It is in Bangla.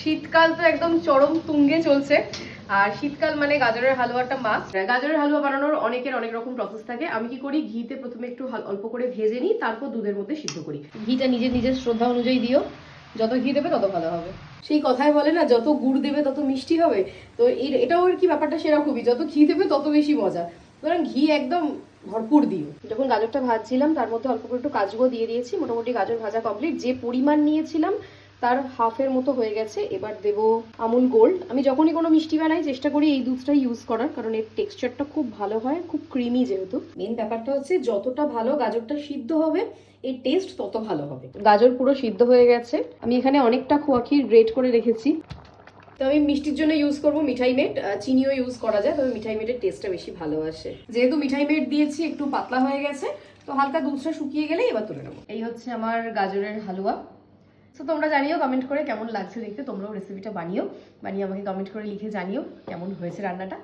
শীতকাল তো একদম চরম তুঙ্গে চলছে, আর শীতকাল মানে গাজরের হালুয়াটা মাস্ট। গাজরের হালুয়া বানানোর অনেকের অনেক রকম প্রসেস থাকে। আমি কি করি, ঘিতে প্রথমে একটু অল্প করে ভেজে নিই, তারপর দুধের মধ্যে সিদ্ধ করি। ঘিটা নিজের নিজের শ্রদ্ধা অনুযায়ী দিও, যত ঘি দেবে তত ভালো হবে। সেই কথাই বলে না, যত গুড় দেবে তত মিষ্টি হবে। তো এটাও আর কি ব্যাপারটা সেরকমই, যত ঘি দেবে তত বেশি মজা। সুতরাং ঘি একদম ভরপুর দিও। যখন গাজরটা ভাজছিলাম তার মধ্যে অল্প করে একটু কাজুও দিয়ে দিয়েছি। মোটামুটি গাজর ভাজা কমপ্লিট। যে পরিমাণ নিয়েছিলাম তার হাফের মতো হয়ে গেছে। এবার দেব আমুল গোল্ড। আমি যখনই কোনো মিষ্টি বানাই চেষ্টা করি এই দুধটাই ইউজ করার, কারণ এর টেক্সচারটা খুব ভালো হয়, খুব ক্রিমি যেহেতু। মেন ব্যাপারটা হচ্ছে যতটা ভালো গাজরটা সিদ্ধ হবে এর টেস্ট তত ভালো হবে। গাজর পুরো সিদ্ধ হয়ে গেছে। আমি এখানে অনেকটা খোয়া ক্ষীর গ্রেট করে রেখেছি। তো আমি মিষ্টির জন্য ইউজ করব মিঠাই মেট। চিনিও ইউজ করা যায়, তবে মিঠাই মেটের টেস্টটা বেশি ভালো আসে। যেহেতু মিঠাই মেট দিয়েছি একটু পাতলা হয়ে গেছে, তো হালকা দুধটা শুকিয়ে গেলে এবার তুলে নেবো। এই হচ্ছে আমার গাজরের হালুয়া। তো তোমরা জানিও কমেন্ট করে কেমন লাগছে দেখতে। তোমরাও রেসিপিটা বানিয়ে আমাকে কমেন্ট করে লিখে জানিও কেমন হয়েছে রান্নাটা।